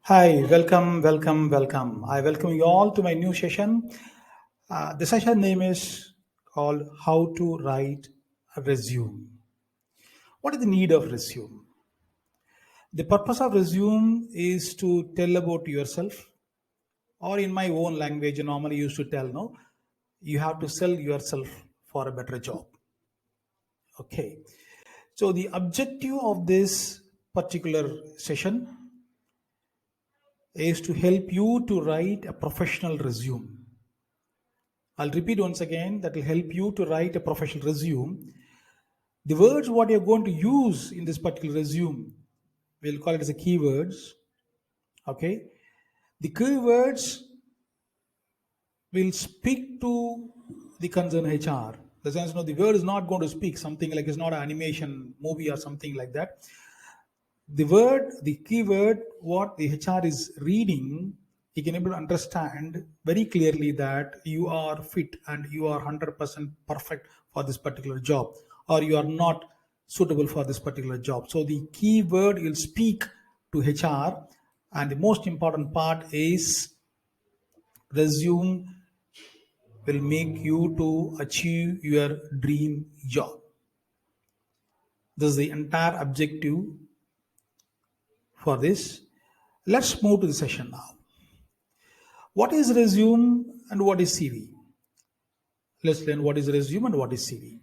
Hi, welcome. I welcome you all to my new session. The session name is called How to Write a Resume. What is the need of resume? The purpose of resume is to tell about yourself, or in my own language, I normally used to tell, no, you have to sell yourself for a better job. Okay. So the objective of this particular session is to help you to write a professional resume. I'll repeat once again, that will help you to write a professional resume. The words what you're going to use in this particular resume, we'll call it as a keywords. Okay. The keywords will speak to the concerned HR. The sense, no, the word is not going to speak something like it's not an animation movie or something like that. The keyword, what the HR is reading, he can able to understand very clearly that you are fit and you are 100% perfect for this particular job, or you are not suitable for this particular job. So the keyword will speak to HR, and the most important part is resume will make you to achieve your dream job. This is the entire objective for this. Let's move to the session now. What is resume and what is CV? Let's learn what is resume and what is CV.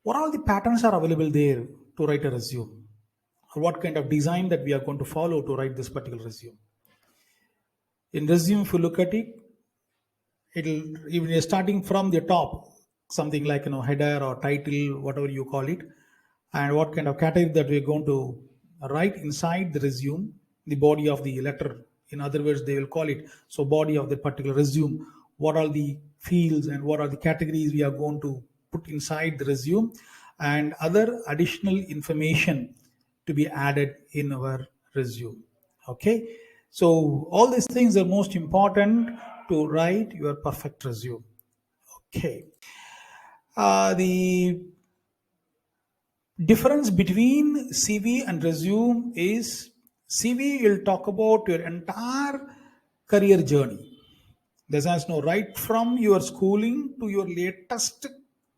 What all the patterns are available there to write a resume? Or what kind of design that we are going to follow to write this particular resume? In resume, if you look at it, it'll even starting from the top, something like header or title, whatever you call it, and what kind of category that we're going to write inside the resume, the body of the letter. In other words, they will call it so body of the particular resume. What are the fields and what are the categories we are going to put inside the resume, and other additional information to be added in our resume. Okay, so all these things are most important to write your perfect resume. Okay, the difference between CV and resume is CV will talk about your entire career journey. There's no right from your schooling to your latest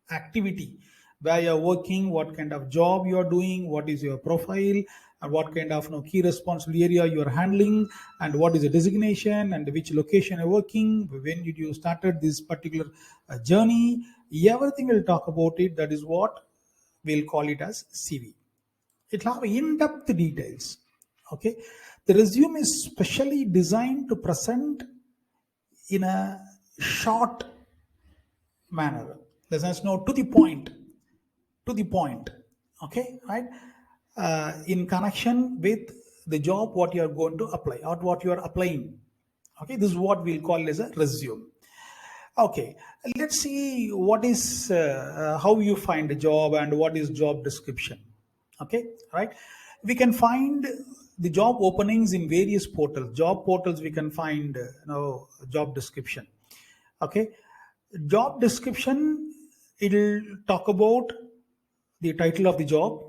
activity, where you're working, what kind of job you're doing, what is your profile, and what kind of key responsibility area you're handling, and what is the designation, and which location you're working, when did you started this particular journey. Everything will talk about it. That is what we'll call it as CV. It'll have in-depth details. Okay, the resume is specially designed to present in a short manner. There's no to the point. Okay, right? In connection with the job what you are going to apply or what you are applying. Okay, this is what we'll call as a resume. Okay, let's see what is how you find a job and what is job description. Okay, right? We can find the job openings in various portals. Job portals we can find job description. Okay, job description, it'll talk about the title of the job.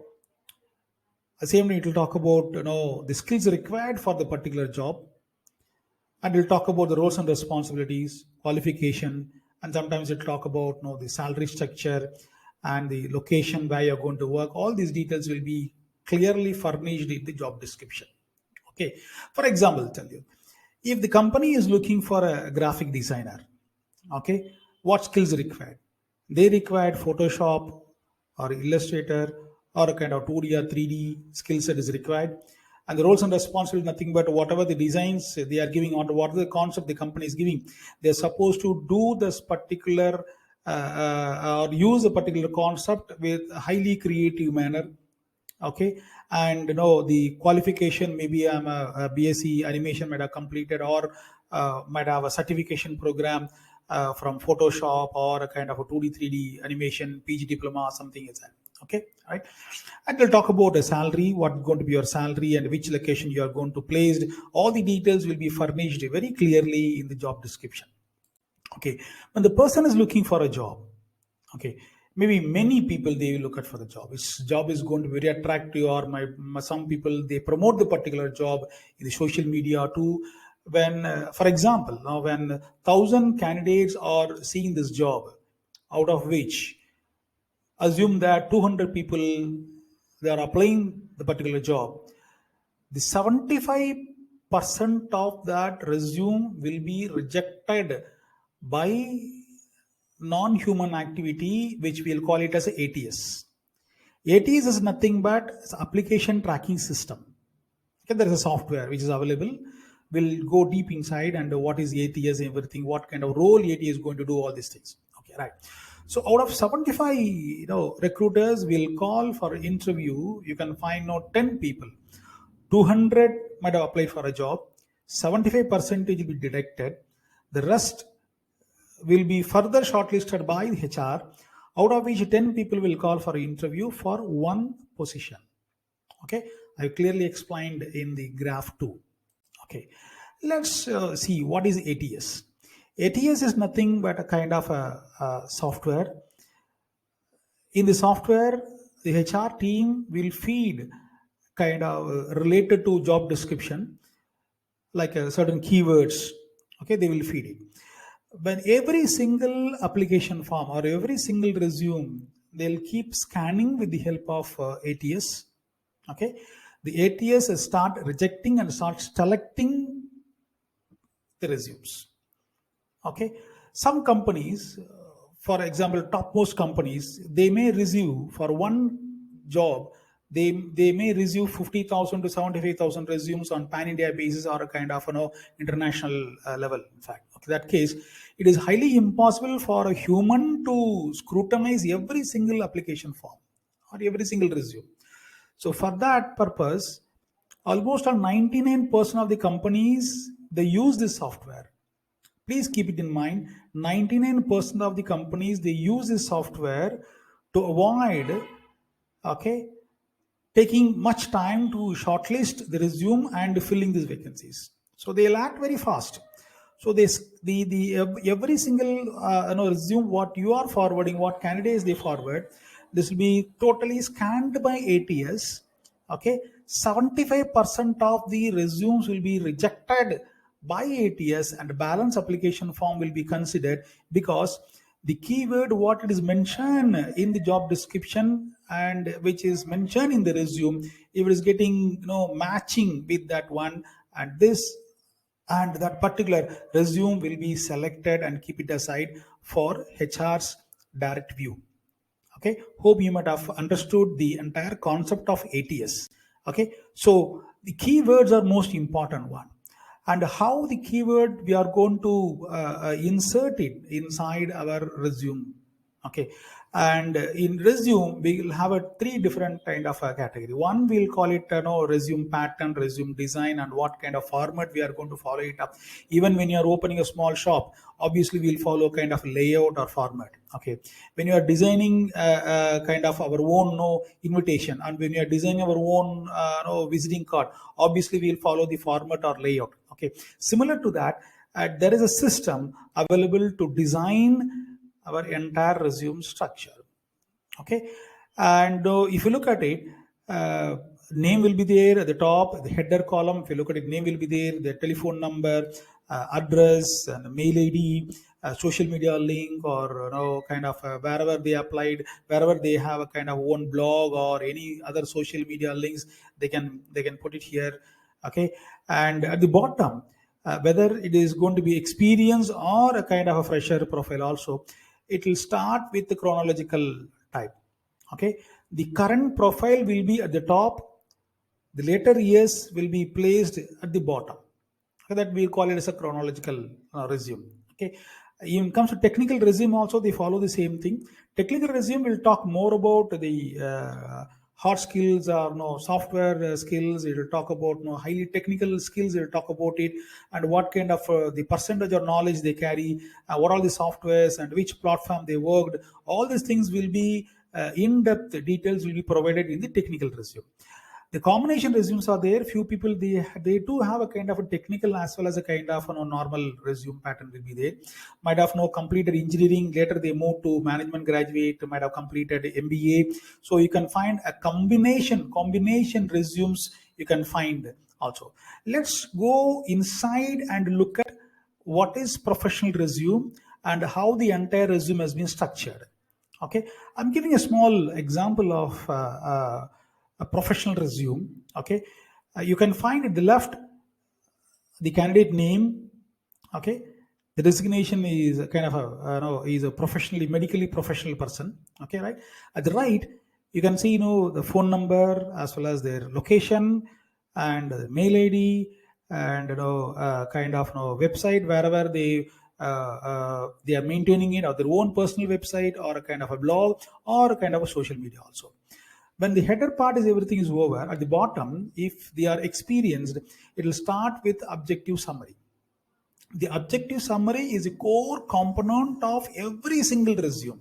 Same it will talk about the skills required for the particular job, and we'll talk about the roles and responsibilities, qualification, and sometimes it'll talk about the salary structure and the location where you're going to work. All these details will be clearly furnished in the job description. Okay, for example, I'll tell you, if the company is looking for a graphic designer, okay, what skills required? They required Photoshop or Illustrator or a kind of 2D or 3D skill set is required. And the roles and responsibilities, nothing but whatever the designs they are giving, or whatever the concept the company is giving, they're supposed to do this particular or use a particular concept with a highly creative manner. Okay, and the qualification, maybe I'm a BSc animation might have completed, or might have a certification program from Photoshop, or a kind of a 2D 3D animation PG diploma, something like that. Okay, right? And we'll talk about a salary, what's going to be your salary and which location you are going to place. All the details will be furnished very clearly in the job description. Okay, when the person is looking for a job, okay, maybe many people they will look at for the job. Which job is going to be very attractive, or some people they promote the particular job in the social media too. When for example, now when 1,000 candidates are seeing this job, out of which assume that 200 people they are applying the particular job, the 75% of that resume will be rejected by non-human activity, which we'll call it as ATS. ATS is nothing but application tracking system. Okay, there is a software which is available. We'll go deep inside and what is ATS, everything, what kind of role ATS is going to do, all these things. Okay, right. So out of 75, recruiters will call for interview. You can find out 10 people. 200 might have applied for a job. 75% will be deducted. The rest will be further shortlisted by the HR, out of which 10 people will call for an interview for one position. Okay, I clearly explained in the graph 2. Okay, let's see what is ATS. ATS is nothing but a kind of a software. In the software, the HR team will feed kind of related to job description, like certain keywords. Okay, they will feed it. When every single application form or every single resume, they'll keep scanning with the help of ATS. Okay, the ATS start rejecting and start selecting the resumes. Okay, some companies, for example, topmost companies, they may receive for one job, they may receive 50,000 to 75,000 resumes on pan-India basis, or a kind of international level. In fact, okay, that case, it is highly impossible for a human to scrutinize every single application form or every single resume. So for that purpose, almost 99% of the companies they use this software. Please keep it in mind, 99% of the companies they use this software to avoid, okay, taking much time to shortlist the resume and filling these vacancies. So they'll act very fast. So every single resume what you are forwarding, what candidates they forward, this will be totally scanned by ATS. Okay, 75% of the resumes will be rejected by ATS and balance application form will be considered, because the keyword what it is mentioned in the job description and which is mentioned in the resume, if it is getting matching with that one, and that particular resume will be selected and keep it aside for HR's direct view. Okay, hope you might have understood the entire concept of ATS. Okay, so the keywords are most important one, and how the keyword we are going to insert it inside our resume. Okay, and in resume we will have a 3 different kind of a category. One we'll call it resume pattern, resume design, and what kind of format we are going to follow it up. Even when you are opening a small shop, obviously we'll follow kind of layout or format. Okay, when you are designing kind of our own invitation, and when you are designing our own visiting card, obviously we'll follow the format or layout. Okay, similar to that, there is a system available to design our entire resume structure. Okay, and if you look at it, name will be there at the top, the header column. If you look at it, name will be there, the telephone number, address, and mail ID, social media link, or kind of wherever they applied, wherever they have a kind of own blog or any other social media links, they can put it here. Okay, and at the bottom, whether it is going to be experience or a kind of a fresher profile also, it will start with the chronological type. Okay, the current profile will be at the top, the later years will be placed at the bottom. Okay, that we call it as a chronological resume. Okay, in comes to technical resume also, they follow the same thing. Technical resume will talk more about the hard skills or software skills. It will talk about highly technical skills. It will talk about it, and what kind of the percentage of knowledge they carry, what are the softwares and which platform they worked. All these things will be in-depth details will be provided in the technical resume. The combination resumes are there. Few people, they do have a kind of a technical as well as a kind of normal resume pattern will be there. Might have completed engineering, later they move to management graduate, might have completed MBA. So you can find a combination resumes you can find also. Let's go inside and look at what is professional resume and how the entire resume has been structured. Okay, I'm giving a small example of a professional resume. Okay, you can find at the left the candidate name. Okay, the designation is a kind of a is a medically professional person. Okay, right. At the right, you can see the phone number as well as their location and mail ID and kind of website wherever they are maintaining it, or their own personal website or a kind of a blog or a kind of a social media also. When the header part is everything is over, at the bottom, if they are experienced, it will start with objective summary. The objective summary is a core component of every single resume.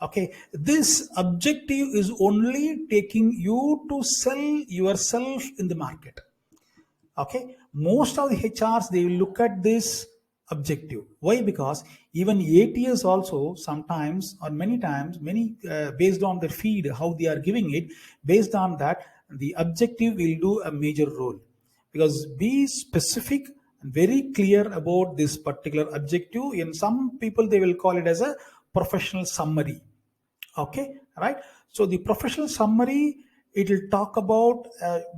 Okay, this objective is only taking you to sell yourself in the market. Okay, most of the HRs, they will look at this objective. Why? Because even ATS also sometimes or many times, based on their feed, how they are giving it, based on that, the objective will do a major role. Because be specific and very clear about this particular objective. In some people, they will call it as a professional summary. Okay, right. So the professional summary, it will talk about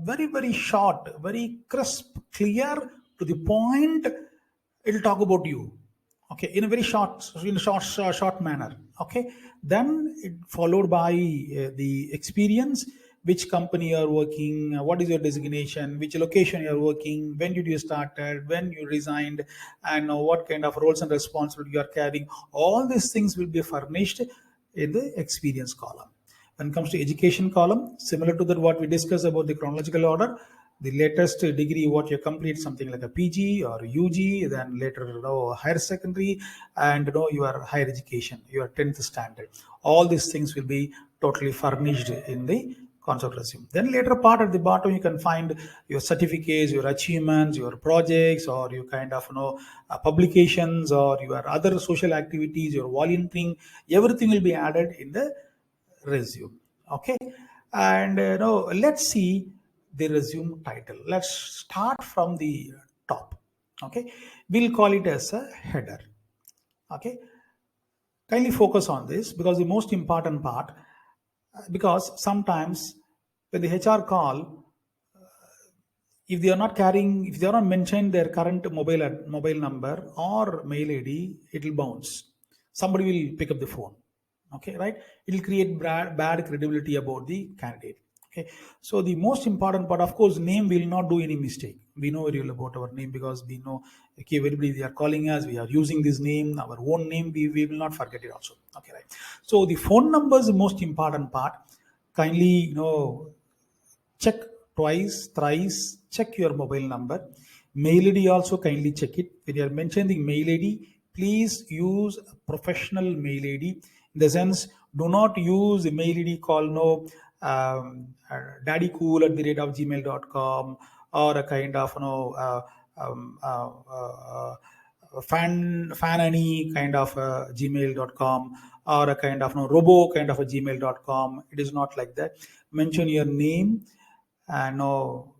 very short, very crisp, clear, to the point. It will talk about you. Okay, in a very short manner. Okay, then it followed by the experience, which company you are working, what is your designation, which location you are working, when did you started, when you resigned, and what kind of roles and responsibility you are carrying. All these things will be furnished in the experience column. When it comes to education column, similar to that what we discussed about the chronological order, the latest degree what you complete, something like a PG or UG, then later higher secondary, and your higher education, your 10th standard. All these things will be totally furnished in the concept resume. Then later part at the bottom, you can find your certificates, your achievements, your projects, or your kind of publications, or your other social activities, your volunteering. Everything will be added in the resume. Okay, and let's see the resume title. Let's start from the top. Okay, we'll call it as a header. Okay, kindly focus on this, because the most important part, because sometimes when the HR call, if they are not mentioned their current mobile number or mail ID, it will bounce. Somebody will pick up the phone. Okay, right? It will create bad credibility about the candidate. Okay, so the most important part, of course, name will not do any mistake. We know very well about our name, because we know, okay, everybody they are calling us, we are using this name, our own name, we will not forget it also. Okay, right? So the phone number is the most important part. Kindly check twice, thrice, check your mobile number. Mail ID also kindly check it. When you are mentioning mail ID, please use a professional mail ID. In the sense, do not use a mail ID called daddycool@gmail.com, or a kind of fanany kind of gmail.com, or a kind of robo kind of a gmail.com. It is not like that. Mention your name and or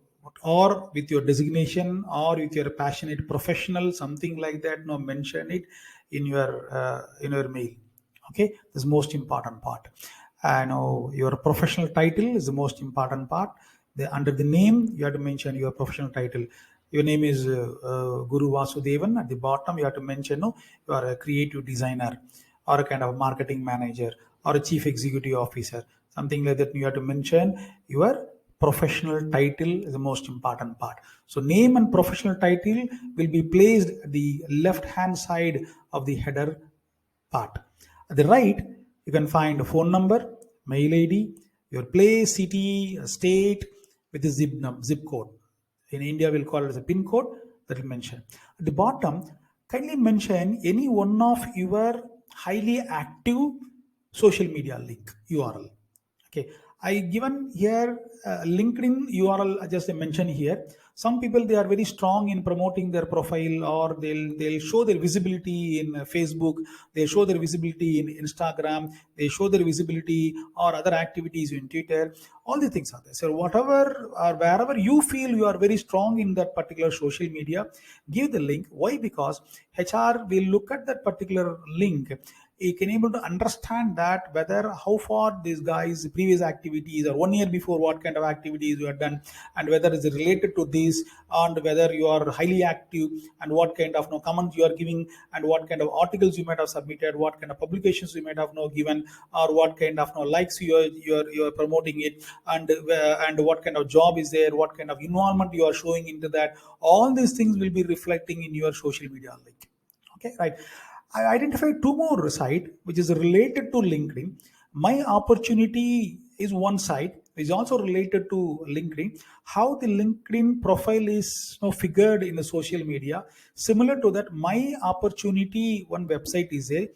with your designation, or with your passionate professional, something like that. Mention it in your mail. Okay, this is most important part. And your professional title is the most important part. Under the name, you have to mention your professional title. Your name is Guru Vasudevan. At the bottom, you have to mention you are a creative designer, or a kind of marketing manager, or a chief executive officer, something like that. You have to mention your professional title is the most important part. So name and professional title will be placed at the left hand side of the header part. At the right, you can find a phone number, mail ID, your place, city, state, with the zip code. In India, we'll call it as a pin code, that will mention. At the bottom, kindly mention any one of your highly active social media link URL. Okay, I given here LinkedIn URL. I just mention here. Some people, they are very strong in promoting their profile, or they'll show their visibility in Facebook. They show their visibility in Instagram. They show their visibility or other activities in Twitter. All the things are there. So whatever or wherever you feel you are very strong in that particular social media, give the link. Why? Because HR will look at that particular link. You can able to understand that whether how far these guys previous activities, or 1 year before what kind of activities you have done, and whether it's related to this, and whether you are highly active, and what kind of comments you are giving, and what kind of articles you might have submitted, what kind of publications you might have given, or what kind of likes you are promoting it, and what kind of job is there, what kind of involvement you are showing into that. All these things will be reflecting in your social media link. Okay, right. I identified two more sites which is related to LinkedIn. My opportunity is one site, is also related to LinkedIn. How the LinkedIn profile is figured in the social media. Similar to that, my opportunity one website is there.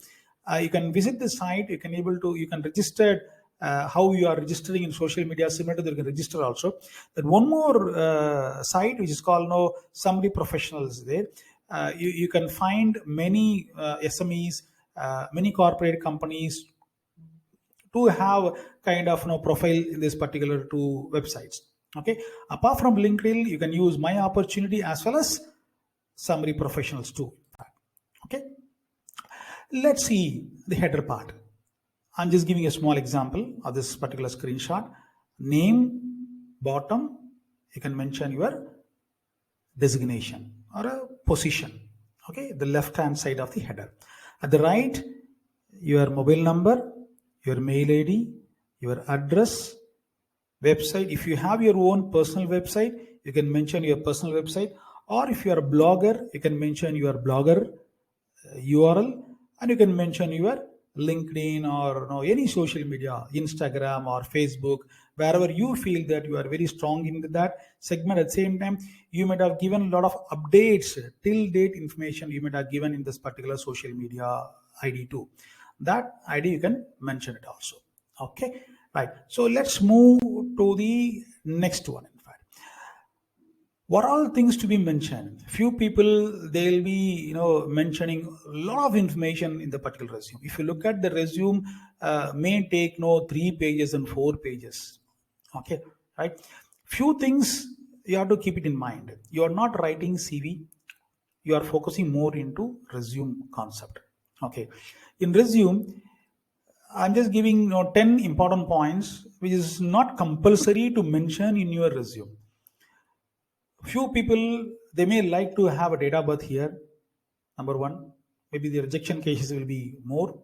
You can visit the site. You can register. How you are registering in social media, similar to that, you can register also. Then one more site which is called Summary Professionals there. You can find many SMEs, many corporate companies to have kind of profile in this particular two websites. Okay. Apart from LinkedIn, you can use My Opportunity as well as Summary Professionals too. Okay. Let's see the header part. I'm just giving a small example of this particular screenshot. Name, bottom, you can mention your designation or a position. Okay, the left hand side of the header. At the right, your mobile number, your mail ID, your address, website. If you have your own personal website, you can mention your personal website, or if you are a blogger, you can mention your blogger URL, and you can mention your LinkedIn or any social media, Instagram or Facebook, wherever you feel that you are very strong in that segment. At the same time, you might have given a lot of updates, till date information you might have given in this particular social media ID too. That ID you can mention it also. Okay, right. So let's move to the next one. What are all things to be mentioned? Few people, they'll be mentioning a lot of information in the particular resume. If you look at the resume, may take 3 pages and 4 pages. Okay, right? Few things you have to keep it in mind. You are not writing CV. You are focusing more into resume concept. Okay, in resume, I'm just giving 10 important points which is not compulsory to mention in your resume. Few people, they may like to have a date of birth here. Number one, maybe the rejection cases will be more.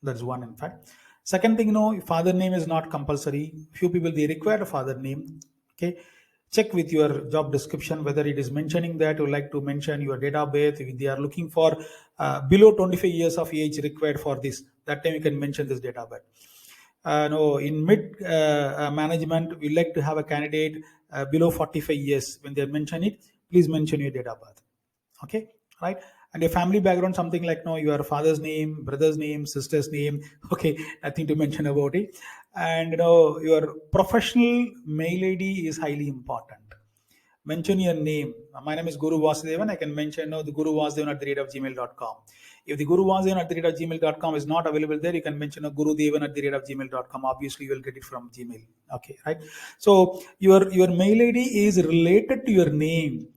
That's one, in fact. Second thing, father name is not compulsory. Few people, they require a father name. Okay. Check with your job description whether it is mentioning that you like to mention your date of birth. If they are looking for below 25 years of age required for this, that time you can mention this date of birth. No, in mid management, we like to have a candidate below 45 years. When they mention it, please mention your date of birth. Okay, right? And your family background, something like your father's name, brother's name, sister's name. Okay, nothing to mention about it. And your professional mail ID is highly important. Mention your name. My name is Guru Vasudevan. I can mention the Guru Vasudevan at the rate of gmail.com. If the Guru Vasudevan at the rate of gmail.com is not available there, you can mention a Guru Devan at the rate of gmail.com. Obviously, you will get it from Gmail. Okay, right? So your mail ID is related to your name.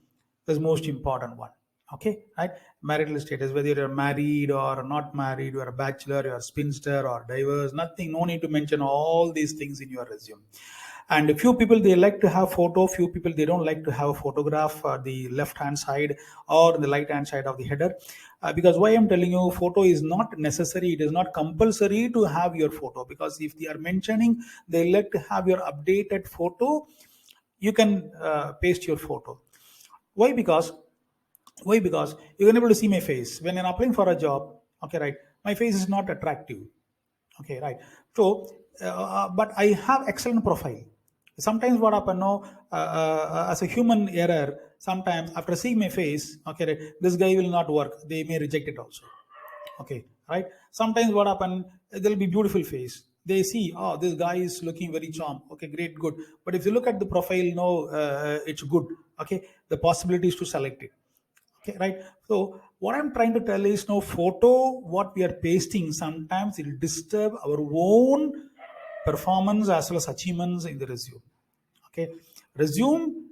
That's the most important one. Okay, right? Marital status, whether you're married or not married, you're a bachelor, you're a spinster or diverse, nothing, no need to mention all these things in your resume. And a few people, they like to have photo, few people, they don't like to have a photograph the left hand side or the right hand side of the header. Because why I'm telling you, photo is not necessary, it is not compulsory to have your photo, because if they are mentioning they like to have your updated photo, you can paste your photo. Why? Because you can able to see my face when I'm applying for a job. Okay, right? My face is not attractive. Okay, right? So but I have excellent profile. Sometimes what happen, as a human error, sometimes after seeing my face, okay, right, this guy will not work, they may reject it also. Okay, right? Sometimes what happen, there will be beautiful face, They see, oh, this guy is looking very charm. Okay, great, good. But if you look at the profile, no, it's good. Okay, the possibilities to select it. Okay, right. So what I'm trying to tell is, no photo, what we are pasting, sometimes it will disturb our own performance as well as achievements in the resume. Okay, resume,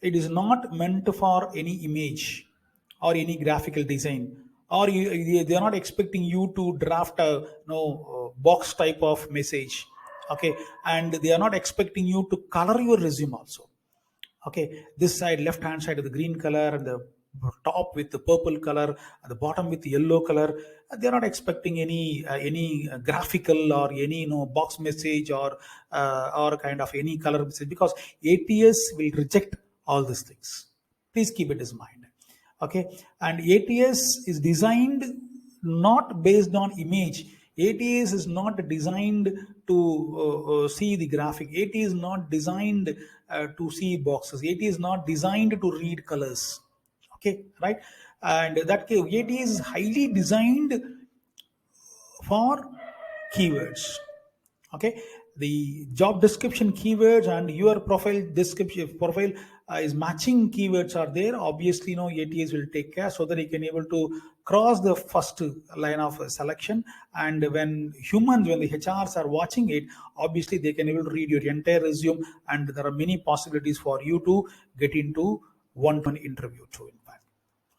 it is not meant for any image or any graphical design, or they are not expecting you to draft a box type of message. Okay, and they are not expecting you to color your resume also. Okay, this side, left hand side of the green color, and the top with the purple color, and the bottom with the yellow color. They're not expecting any graphical or any box message or kind of any color message, because ATS will reject all these things. Please keep it in mind. Okay, and ATS is designed not based on image. ATS is not designed to see the graphic. ATS is not designed to see boxes. ATS is not designed to read colors. Okay, right? And that ATS is highly designed for keywords. Okay, the job description keywords and your profile description profile is matching keywords are there. Obviously ATS will take care, so that you can able to cross the first line of selection. And when the HRs are watching it, obviously they can able to read your entire resume, and there are many possibilities for you to get into one-to-one interview too, in fact.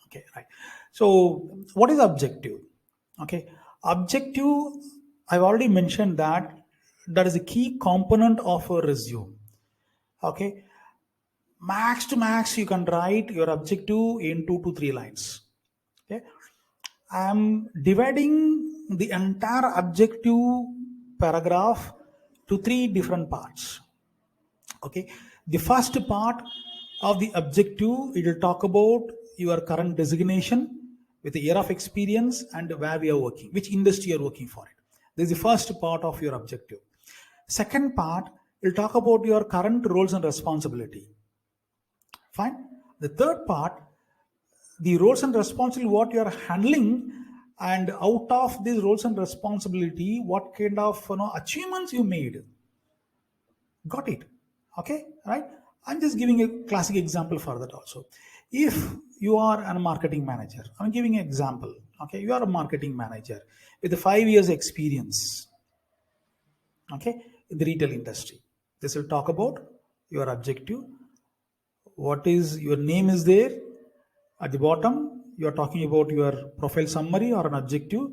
Okay, right. So what is objective? Okay, objective, I've already mentioned that is a key component of a resume. Okay, max to max you can write your objective in 2 to 3 lines. Okay, I'm dividing the entire objective paragraph to 3 different parts. Okay, the first part of the objective, it will talk about your current designation with the year of experience and where we are working, which industry you are working for it. This is the first part of your objective. Second part will talk about your current roles and responsibility. Fine. The third part, the roles and responsibility what you are handling, and out of these roles and responsibility, what kind of achievements you made. Got it? Okay, right? I'm just giving a classic example for that also. If you are a marketing manager, I'm giving an example. Okay, you are a marketing manager with a 5 years experience. Okay, in the retail industry. This will talk about your objective. What is your name is there at the bottom. You are talking about your profile summary or an objective.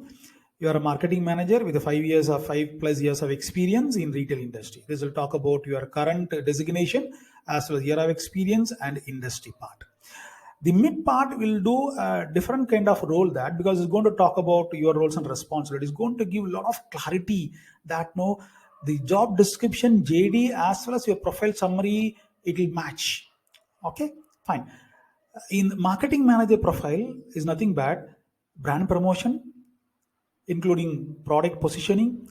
You are a marketing manager with 5+ years of experience in retail industry. This will talk about your current designation as well as year of experience and industry part. The mid part will do a different kind of role, that because it's going to talk about your roles and responsibilities. It's going to give a lot of clarity that the job description, JD, as well as your profile summary, it will match. Okay, fine. In marketing manager profile is nothing but brand promotion, including product positioning.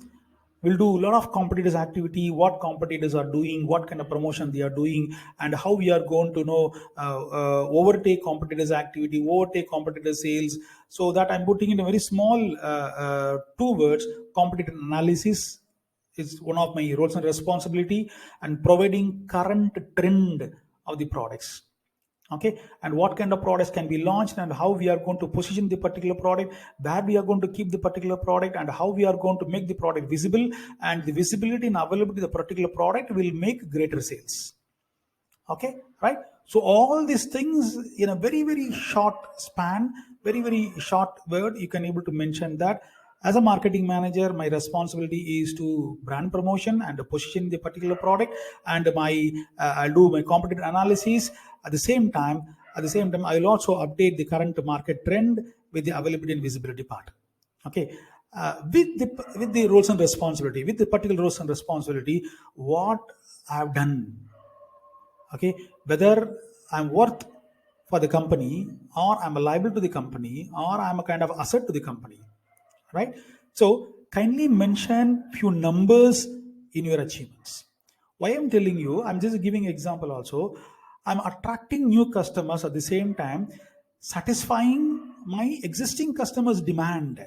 We'll do a lot of competitors activity, what competitors are doing, what kind of promotion they are doing, and how we are going to overtake competitors activity, overtake competitor sales. So that I'm putting in a very small 2 words. Competitor analysis is one of my roles and responsibility, and providing current trend of the products. Okay, and what kind of products can be launched, and how we are going to position the particular product, where we are going to keep the particular product, and how we are going to make the product visible, and the visibility and availability of the particular product will make greater sales. Okay, right? So all these things in a very, very short span, very, very short word, you can able to mention that as a marketing manager, my responsibility is to brand promotion and position the particular product, and I'll do my competitor analysis. At the same time, I will also update the current market trend with the availability and visibility part. Okay, with the roles and responsibility, with the particular roles and responsibility, what I have done. Okay, whether I'm worth for the company, or I'm a liable to the company, or I'm a kind of asset to the company, right? So kindly mention few numbers in your achievements. Why I'm telling you, I'm just giving example also. I'm attracting new customers, at the same time satisfying my existing customers' demand.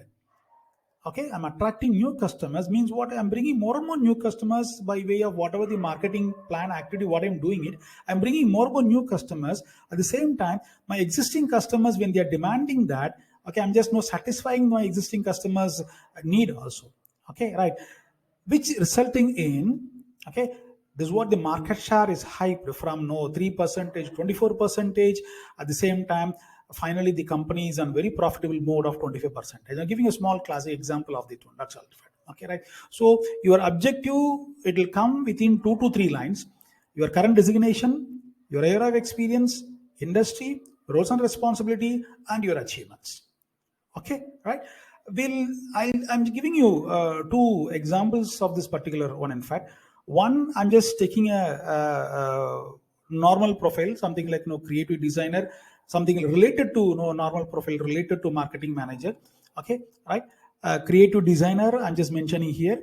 Okay, I'm attracting new customers means what? I'm bringing more and more new customers by way of whatever the marketing plan activity, what I'm doing it. I'm bringing more and more new customers. At the same time, my existing customers, when they're demanding that, okay, I'm just not satisfying my existing customers' need also. Okay, right. Which resulting in, okay, this is what the market share is hyped from 3%, 24%. At the same time, finally the company is on very profitable mode of 25%. I'm giving a small classic example of the two. That's all. Okay, right. So your objective, it will come within 2 to 3 lines. Your current designation, your area of experience, industry, roles and responsibility, and your achievements. Okay, right. I'm giving you two examples of this particular one. In fact, one, I'm just taking a normal profile, something like creative designer, something related to normal profile related to marketing manager. Okay, right. Creative designer, I'm just mentioning here.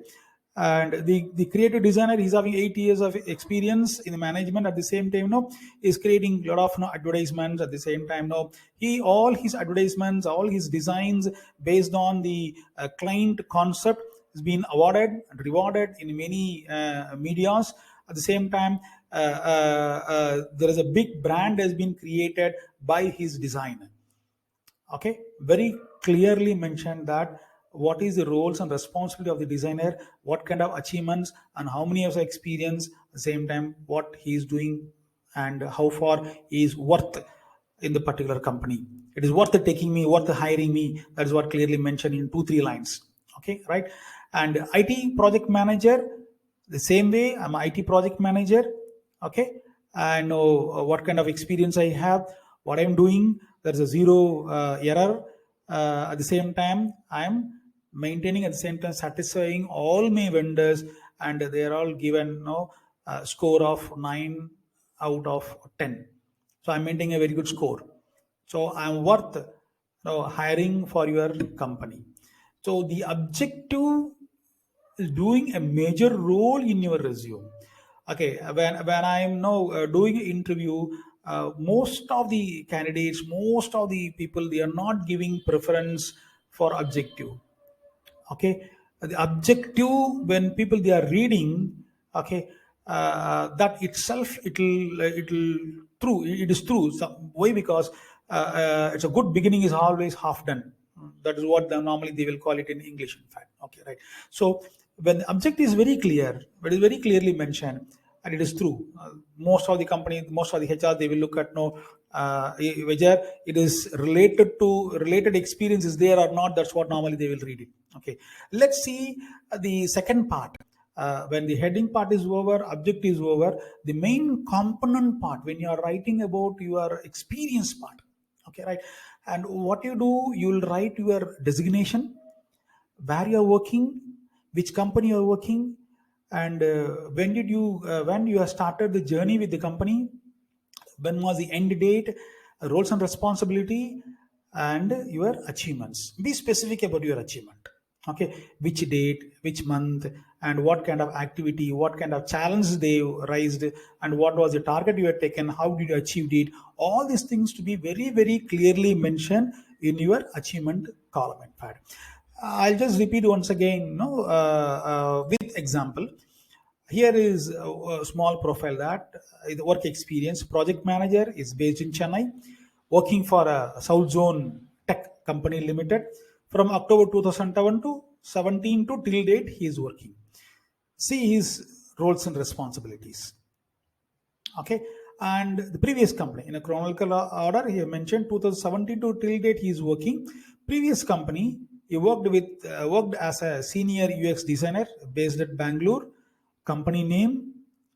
And the creative designer is having 8 years of experience in the management. At the same time, is creating a lot of advertisements. At the same time, he all his advertisements, all his designs based on the client concept has been awarded and rewarded in many medias. At the same time, there is a big brand has been created by his design. Okay, very clearly mentioned that what is the roles and responsibility of the designer, what kind of achievements and how many years of experience, at the same time what he is doing and how far he is worth in the particular company. It is worth taking me, worth hiring me. That is what clearly mentioned in 2 3 lines. Okay, right. And IT project manager, the same way, I'm an IT project manager. Okay, I know what kind of experience I have, what I'm doing. There's a zero error. At the same time, I'm maintaining, at the same time satisfying all my vendors, and they're all given score of 9 out of 10. So I'm maintaining a very good score. So I'm worth hiring for your company. So the objective is doing a major role in your resume. Okay, when I'm now doing an interview, most of the candidates, most of the people, they are not giving preference for objective. Okay, the objective, when people they are reading, okay, that itself, it'll true, it is true. So why? Because it's a good beginning is always half done. That is what normally they will call it in English, in fact. Okay, right. So when the object is very clear, but is very clearly mentioned, and it is true, most of the company, most of the HR, they will look at whether it is related to related experience is there or not. That's what normally they will read it. Okay, let's see the second part. When the heading part is over, object is over, the main component part, when you are writing about your experience part. Okay, right. And what you do, you will write your designation, where you are working, which company you are working, and when you have started the journey with the company, when was the end date, roles and responsibility, and your achievements. Be specific about your achievement. Okay, which date, which month, and what kind of activity, what kind of challenge they raised, and what was the target you had taken, how did you achieve it. All these things to be very very clearly mentioned in your achievement column. In fact, I'll just repeat once again, with example. Here is a small profile that the work experience. Project manager is based in Chennai, working for a South Zone Tech Company Limited from October 2007 to 17 to till date. He is working. See his roles and responsibilities. Okay, and the previous company in a chronological order, he mentioned 2017 to till date he is working. Previous company, he worked as a senior UX designer based at Bangalore. Company name,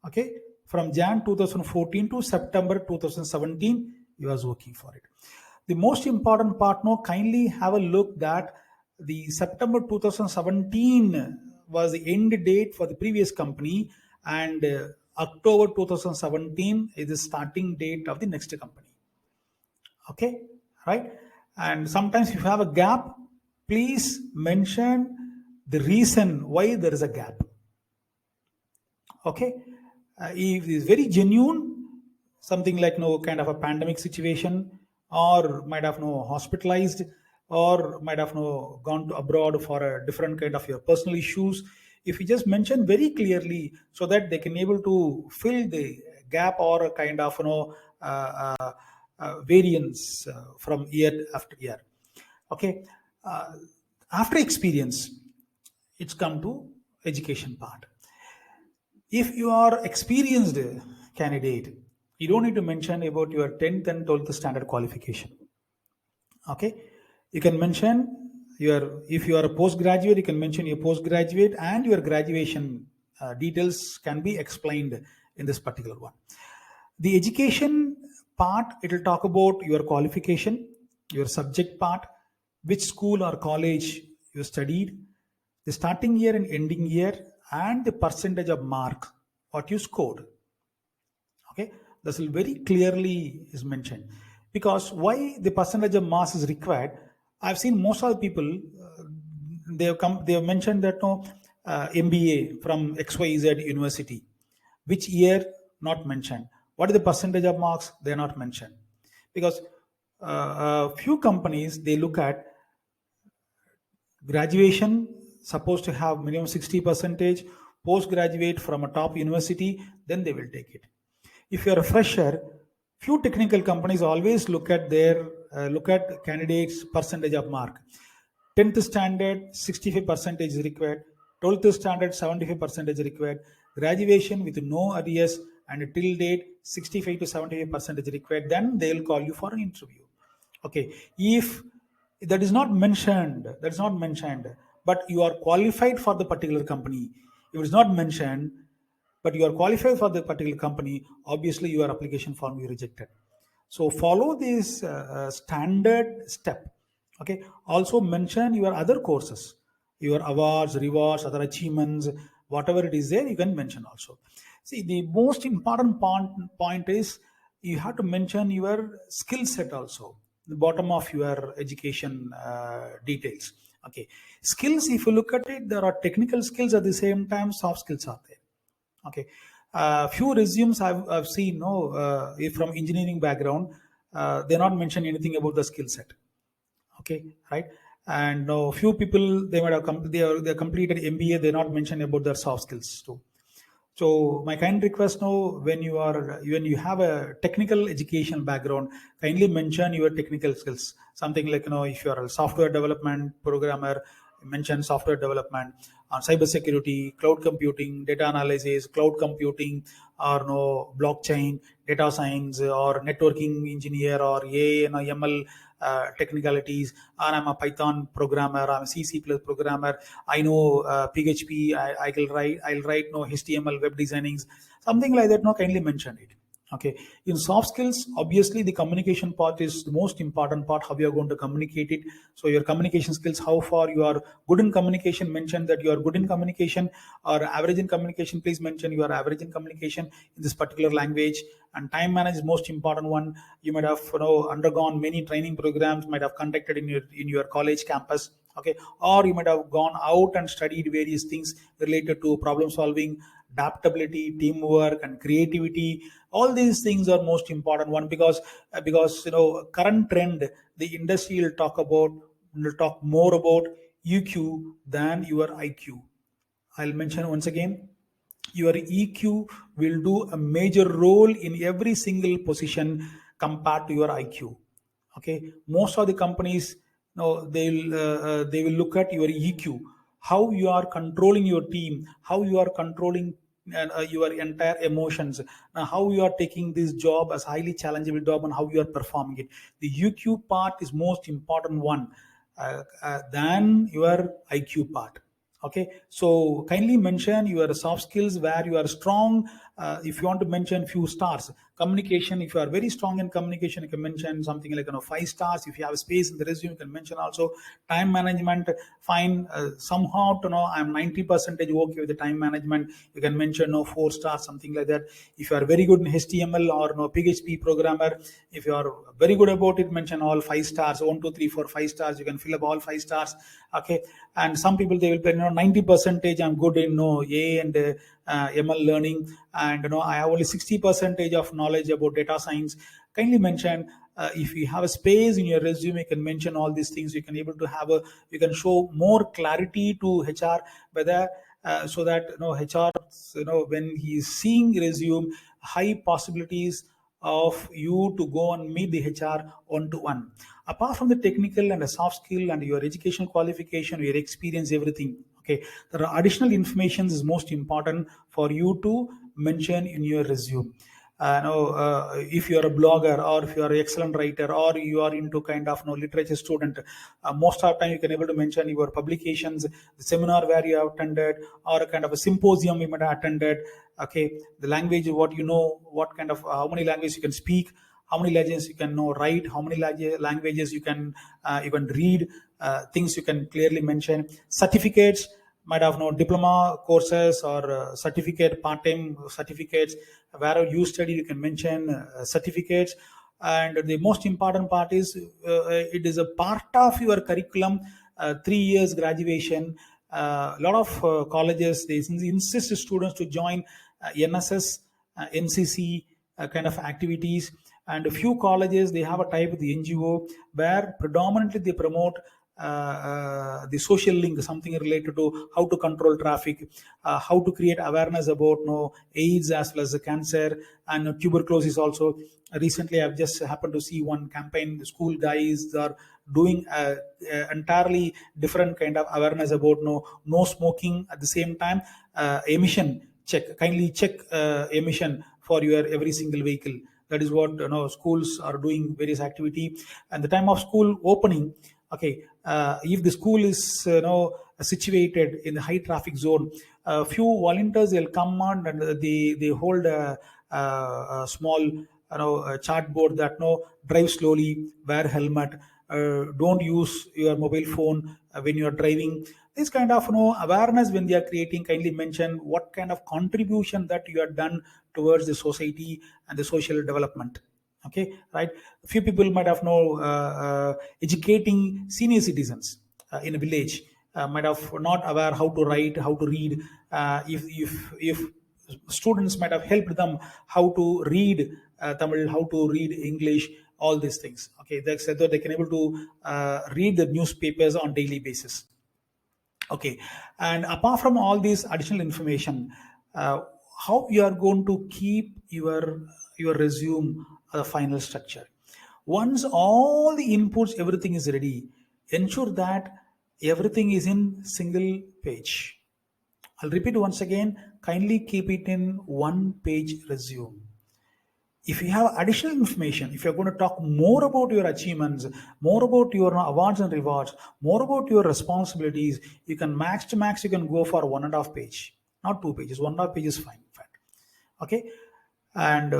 okay, from Jan 2014 to September 2017 he was working for it. The most important part now, kindly have a look that the September 2017 was the end date for the previous company, and October 2017 is the starting date of the next company. Okay, right. And sometimes if you have a gap, please mention the reason why there is a gap. Okay, if it is very genuine, something like kind of a pandemic situation, or might have hospitalized, or might have gone to abroad for a different kind of your personal issues. If you just mention very clearly, so that they can able to fill the gap or a kind of variance from year after year. Okay. After experience, it's come to education part. If you are experienced candidate, you don't need to mention about your 10th and 12th standard qualification. Okay, you can mention if you are a postgraduate, you can mention your postgraduate, and your graduation details can be explained in this particular one. The education part, it will talk about your qualification, your subject part, which school or college you studied, the starting year and ending year, and the percentage of mark what you scored. Okay, this will very clearly is mentioned. Because why the percentage of marks is required, I've seen most of the people they have mentioned that MBA from XYZ university, which year not mentioned, what is the percentage of marks, they're not mentioned. Because few companies, they look at graduation supposed to have minimum 60 percentage, postgraduate from a top university, then they will take it. If you're a fresher, few technical companies always look at candidates percentage of mark. 10th standard 65 percentage is required, 12th standard 75 percentage is required, graduation with no arrears and till date 65 to 75 percentage required, then they'll call you for an interview. Okay, if that is not mentioned, but you are qualified for the particular company, if it is not mentioned but you are qualified for the particular company, obviously your application form will be rejected. So follow this standard step. Okay, also mention your other courses, your awards, rewards, other achievements, whatever it is there, you can mention also. See, the most important point is you have to mention your skill set also, the bottom of your education details. Okay, skills, if you look at it, there are technical skills, at the same time soft skills are there. Okay, few resumes I've seen from engineering background, they not mention anything about the skill set. Okay, right? And few people, they might have they completed MBA, they not mention about their soft skills too. So my kind request now, when you have a technical education background, kindly mention your technical skills. Something like, if you are a software development programmer, mention software development, on cyber security, cloud computing, data analysis, cloud computing, or blockchain, data science, or networking engineer, or AI and ML technicalities, or I'm a Python programmer, I'm a C++ programmer, I know PHP, I'll write no HTML web designings, something like that. No, kindly mention it. Okay, in soft skills, obviously the communication part is the most important part, how you are going to communicate it. So your communication skills, how far you are good in communication, mention that you are good in communication, or average in communication, please mention you are average in communication in this particular language. And time management is most important one. You might have undergone many training programs, might have conducted in your college campus. Okay, or you might have gone out and studied various things related to problem solving, adaptability, teamwork, and creativity. All these things are most important one, because current trend, the industry will talk more about EQ than your IQ. I'll mention once again, your EQ will do a major role in every single position compared to your IQ. Okay, most of the companies, they will look at your EQ, how you are controlling your team, how you are controlling your entire emotions, how you are taking this job as highly challengeable job, and how you are performing it. The EQ part is most important one than your IQ part. Okay, so kindly mention your soft skills where you are strong. If you want to mention few stars, communication, if you are very strong in communication, you can mention something like 5 stars. If you have space in the resume, you can mention also time management. Fine, somehow I'm 90% okay with the time management, you can mention 4 stars, something like that. If you are very good in HTML or PHP programmer, if you are very good about it, mention all 5 stars, 1 2 3 4 5 stars, you can fill up all 5 stars. Okay, and some people, they will be 90% I'm good in A and ML learning, and I have only 60% of knowledge about data science. Kindly mention if you have a space in your resume, you can mention all these things. You can able to have you can show more clarity to HR, whether so that HR, when he is seeing resume, high possibilities of you to go and meet the HR one-to-one. Apart from the technical and the soft skill and your educational qualification, your experience, everything. Okay, there are additional information is most important for you to mention in your resume. If you are a blogger, or if you are an excellent writer, or you are into kind of literature student, most of the time you can able to mention your publications, the seminar where you have attended, or a kind of a symposium you might have attended. Okay, the language, what you know, what kind of how many languages you can speak, how many languages you can know write, how many languages you can even read, things you can clearly mention. Certificates, might have no diploma courses or certificate, part-time certificates. Wherever you study, you can mention certificates. And the most important part is it is a part of your curriculum, 3 years graduation. A lot of colleges, they insist students to join NSS, NCC kind of activities. And a few colleges, they have a type with the NGO where predominantly they promote the social link, something related to how to control traffic, how to create awareness about AIDS as well as the cancer and tuberculosis also. Recently, I've just happened to see one campaign. The school guys are doing entirely different kind of awareness about no smoking. At the same time, emission check. Kindly check emission for your every single vehicle. That is what schools are doing, various activity. And the time of school opening, okay, if the school is situated in the high traffic zone, a few volunteers will come on, and they hold a small chartboard that drive slowly, wear helmet, don't use your mobile phone when you are driving. This kind of awareness when they are creating, kindly mention what kind of contribution that you have done towards the society and the social development. Okay, right? A few people might have educating senior citizens in a village, might have not aware how to write, how to read. If students might have helped them how to read Tamil, how to read English, all these things. Okay, that's so they can able to read the newspapers on daily basis. Okay, and apart from all this additional information, how you are going to keep your resume the final structure. Once all the inputs, everything is ready, ensure that everything is in single page. I'll repeat once again, kindly keep it in one page resume. If you have additional information, if you're going to talk more about your achievements, more about your awards and rewards, more about your responsibilities, you can max to max, you can go for 1.5 page, not 2 pages. 1.5 pages is fine. Okay, and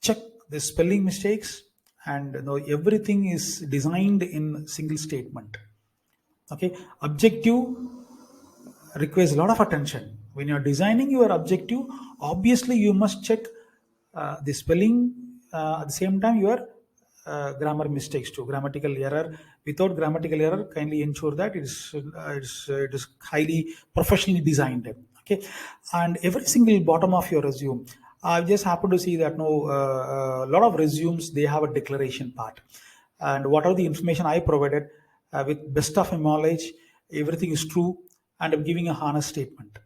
check the spelling mistakes, and everything is designed in single statement. Okay, objective requires a lot of attention. When you're designing your objective, obviously you must check the spelling, at the same time your grammar mistakes too, grammatical error. Without grammatical error, kindly ensure that it is highly professionally designed. Okay, and every single bottom of your resume, I just happen to see that a lot of resumes, they have a declaration part, and what are the information I provided with best of my knowledge, everything is true, and I'm giving a honest statement.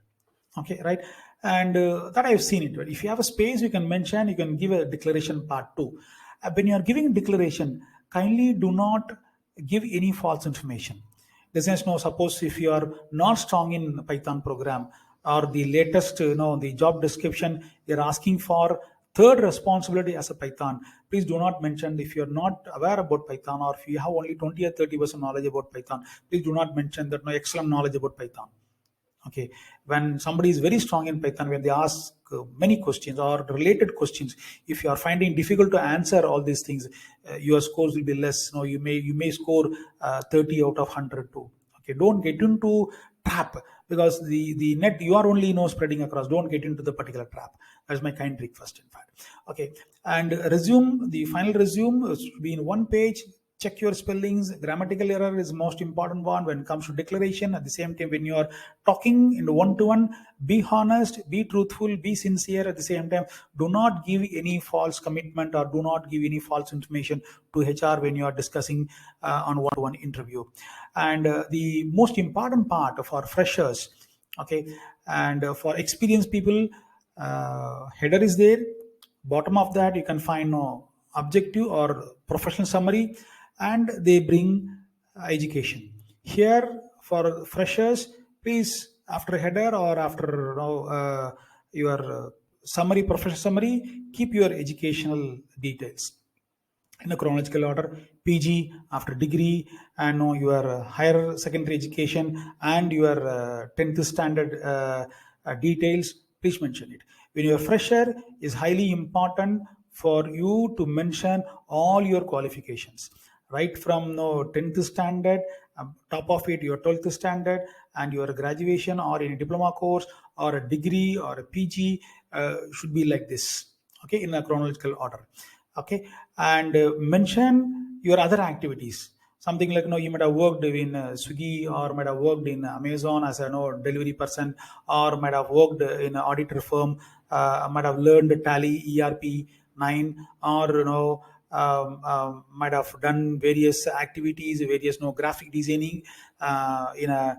Okay, right? And that I've seen it. If you have a space, you can mention, you can give a declaration part too. When you are giving a declaration, kindly do not give any false information. The sense, suppose if you are not strong in Python program, or the latest, the job description, they're asking for third responsibility as a Python. Please do not mention, if you're not aware about Python, or if you have only 20 or 30% knowledge about Python, please do not mention that excellent knowledge about Python. Okay, when somebody is very strong in Python, when they ask many questions or related questions, if you are finding difficult to answer all these things, your scores will be less. You may score 30 out of 100 too. Okay, don't get into trap, because the net you are only spreading across. Don't get into the particular trap. That's my kind request, in fact. Okay, and resume, the final resume should be in one page. check your spellings. Grammatical error is most important one when it comes to declaration. At the same time, when you are talking in one-to-one, be honest, be truthful, be sincere. At the same time, do not give any false commitment or do not give any false information to HR when you are discussing on one-to-one interview. And the most important part for freshers, okay, and for experienced people, header is there. Bottom of that, you can find no objective or professional summary, and they bring education. Here for freshers, please after header or after your summary, professional summary, keep your educational details in a chronological order. PG after degree, and your higher secondary education and your 10th standard details, please mention it. When you're a fresher, is highly important for you to mention all your qualifications, right from 10th standard, top of it your 12th standard, and your graduation or any diploma course or a degree or a PG should be like this, okay, in a chronological order. Okay, and mention your other activities, something like you might have worked in Swiggy, or might have worked in Amazon as a delivery person, or might have worked in an auditor firm, might have learned Tally, ERP 9, or might have done various activities, various graphic designing in a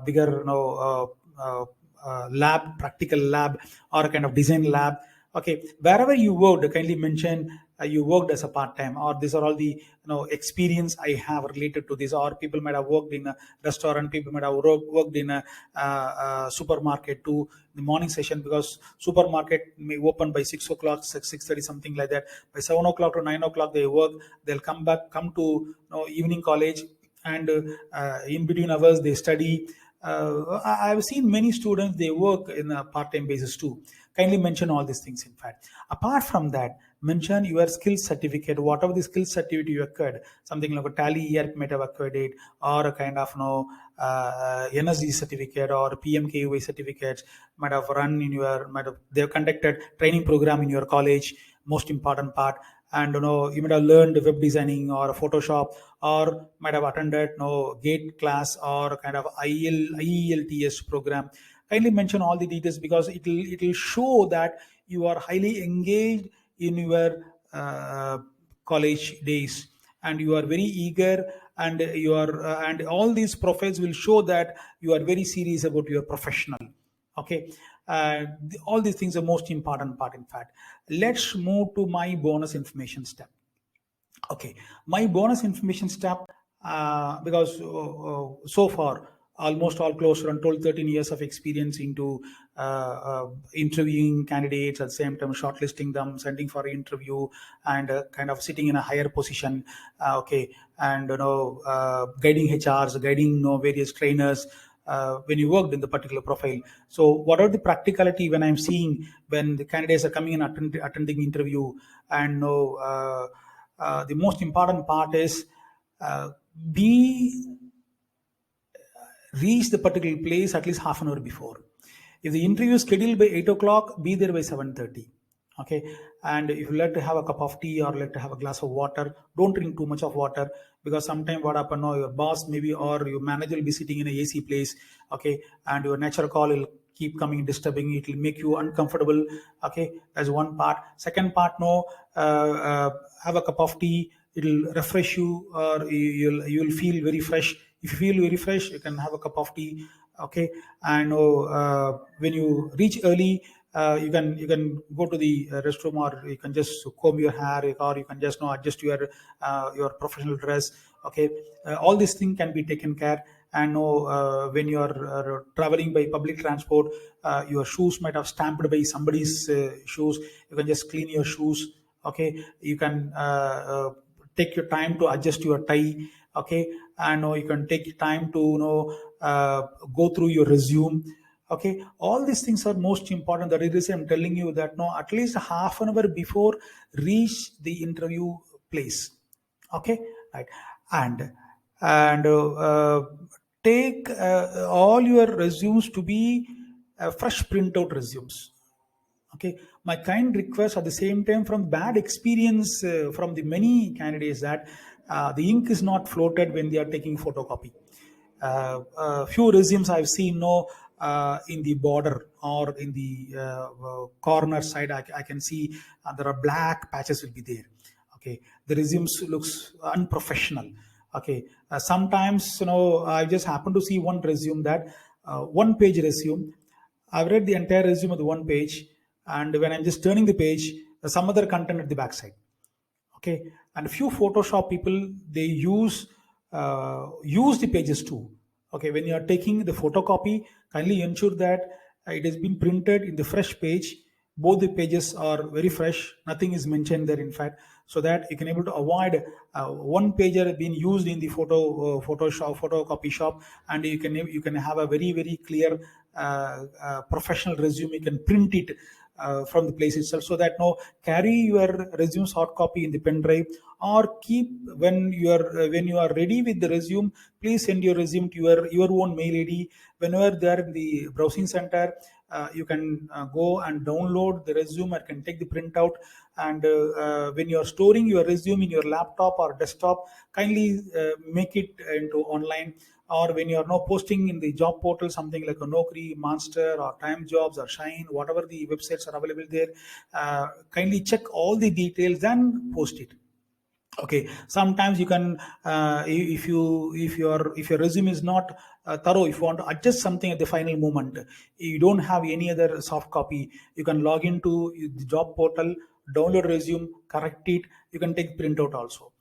bigger lab, practical lab, or a kind of design lab. Okay, wherever you worked, kindly mention you worked as a part-time, or these are all the experience I have related to this. Or people might have worked in a restaurant, people might have worked in a supermarket to the morning session, because supermarket may open by 6 o'clock, 6:30, something like that. By 7 o'clock to 9 o'clock they work, they'll come to evening college, and in between hours they study. I've seen many students, they work in a part-time basis too. Kindly mention all these things. In fact, apart from that, mention your skill certificate, whatever the skill certificate you acquired, something like a Tally ERP might have acquired it, or a kind of NSG certificate or PMKUA certificates might have run in your, they have conducted training program in your college, most important part. And you might have learned web designing or Photoshop, or might have attended GATE class or kind of IELTS program. Kindly mention all the details, because it will show that you are highly engaged in your college days, and you are very eager, and you are and all these profiles will show that you are very serious about your professional. Okay, all these things are most important part. In fact, let's move to my bonus information step. Okay, my bonus information step, because so far almost all close around 12 13 years of experience into interviewing candidates, at the same time shortlisting them, sending for interview, and kind of sitting in a higher position. Okay, and guiding HRs, guiding various trainers when you worked in the particular profile. So what are the practicality when I'm seeing when the candidates are coming and attending interview? And the most important part is be reach the particular place at least half an hour before. If the interview is scheduled by 8 o'clock, be there by 7:30. Okay, and if you like to have a cup of tea or like to have a glass of water, don't drink too much of water, because sometimes what happen, your boss maybe or your manager will be sitting in a AC place. Okay, and your natural call will keep coming, disturbing, it will make you uncomfortable. Okay, as one part. Second part, have a cup of tea, it'll refresh you, or you'll feel very fresh. If you feel very fresh, you can have a cup of tea. Okay, and when you reach early, you can go to the restroom, or you can just comb your hair, or you can just adjust your professional dress. Okay, all these things can be taken care. And when you are traveling by public transport, your shoes might have stamped by somebody's shoes. You can just clean your shoes. Okay, you can take your time to adjust your tie. Okay, and you can take time to go through your resume. Okay, all these things are most important. That is, I'm telling you that at least half an hour before reach the interview place. Okay, right, and take all your resumes to be fresh printout resumes. Okay, my kind request at the same time, from bad experience from the many candidates, that the ink is not floated when they are taking photocopy. Few resumes I've seen in the border or in the corner side, I can see there are black patches will be there. Okay, the resumes looks unprofessional. Okay, sometimes I just happen to see one resume that one page resume. I've read the entire resume of the one page, and when I'm just turning the page, some other content at the backside. Okay, and a few Photoshop people, they use the pages too. Okay, when you are taking the photocopy, kindly ensure that it has been printed in the fresh page. Both the pages are very fresh, nothing is mentioned there in fact, so that you can able to avoid one pager being used in the photoshop photocopy shop, and you can have a very clear professional resume. You can print it from the place itself, so that carry your resume hard copy in the pen drive, or keep when you are ready with the resume, please send your resume to your own mail id. Whenever they are in the browsing center, you can go and download the resume or can take the printout. And when you are storing your resume in your laptop or desktop, kindly make it into online. Or when you are now posting in the job portal, something like a Naukri, Monster, or Time Jobs, or Shine, whatever the websites are available there, kindly check all the details and post it. Okay, sometimes you can if your resume is not thorough, if you want to adjust something at the final moment, you don't have any other soft copy, you can log into the job portal, download resume, correct it, you can take printout also,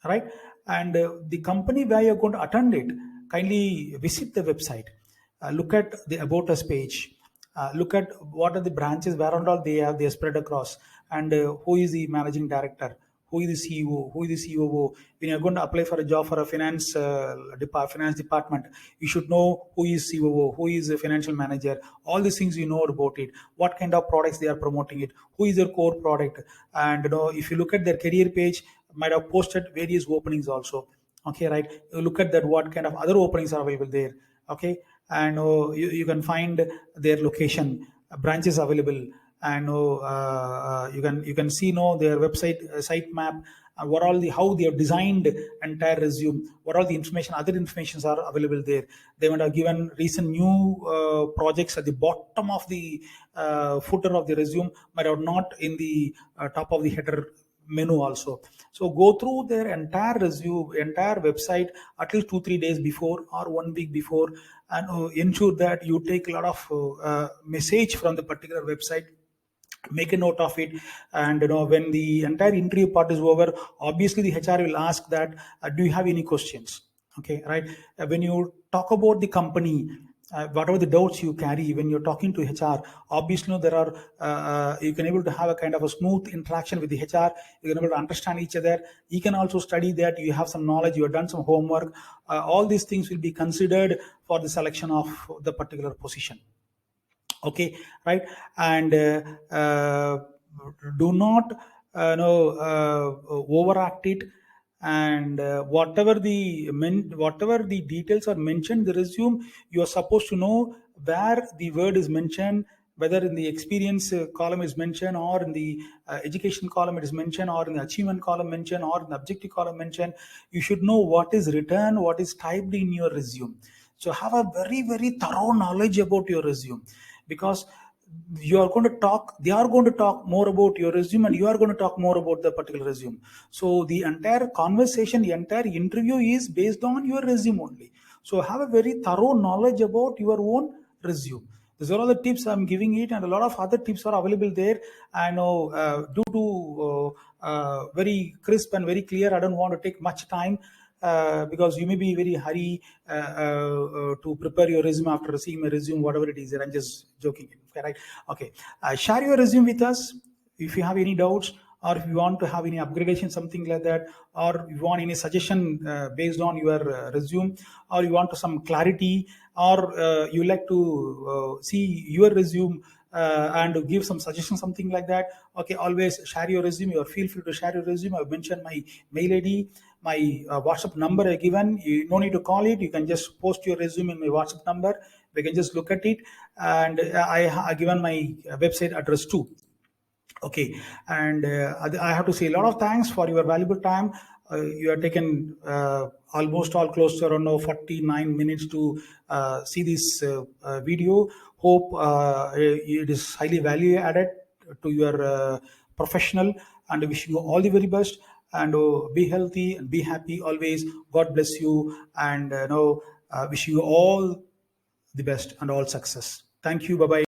right? And the company where you're going to attend it, kindly visit the website, look at the about us page, look at what are the branches where and all they are spread across, and who is the managing director, who is the CEO, who is the COO. When you're going to apply for a job for a finance department, you should know who is COO, who is a financial manager. All these things you know about it. What kind of products they are promoting it, who is their core product, and if you look at their career page, might have posted various openings also. Okay, right? You look at that, what kind of other openings are available there. Okay, and you can find their location, branches available, and you can see their website site map, what all the how they have designed entire resume, what all the information, other informations are available there. They might have given recent new projects at the bottom of the footer of the resume, but are not in the top of the header menu also. So go through their entire resume, entire website at least 2-3 days before or 1 week before, and ensure that you take a lot of message from the particular website, make a note of it. And when the entire interview part is over, obviously the HR will ask that do you have any questions. Okay, right? When you talk about the company, whatever the doubts you carry when you're talking to HR, obviously there are you can able to have a kind of a smooth interaction with the HR. You can able to understand each other. You can also study that you have some knowledge, you have done some homework. All these things will be considered for the selection of the particular position. Okay, right? And do not overact it. And whatever the details are mentioned in the resume, you are supposed to know where the word is mentioned, whether in the experience column is mentioned, or in the education column it is mentioned, or in the achievement column mentioned, or in the objective column mentioned. You should know what is written, what is typed in your resume. So have a very thorough knowledge about your resume, because you are going to talk they are going to talk more about your resume, and you are going to talk more about the particular resume. So the entire conversation, the entire interview is based on your resume only. So have a very thorough knowledge about your own resume. These are all the tips I'm giving it, and a lot of other tips are available there. I know due to very crisp and very clear, I don't want to take much time, because you may be very hurry to prepare your resume after seeing my resume, whatever it is. I'm just joking, okay, right? Okay, share your resume with us if you have any doubts, or if you want to have any upgradation, something like that, or if you want any suggestion based on your resume, or you want to some clarity, or you like to see your resume and give some suggestion, something like that. Okay, always share your resume, or feel free to share your resume. I've mentioned my mail id, my WhatsApp number I given. You no need to call it, you can just post your resume in my WhatsApp number. We can just look at it, and I given my website address too. Okay, and I have to say a lot of thanks for your valuable time. You have taken almost all close to around 49 minutes to see this video. Hope it is highly value added to your professional, and wishing you all the very best. And be healthy and be happy always. God bless you, and wishing you all the best and all success. Thank you. Bye bye.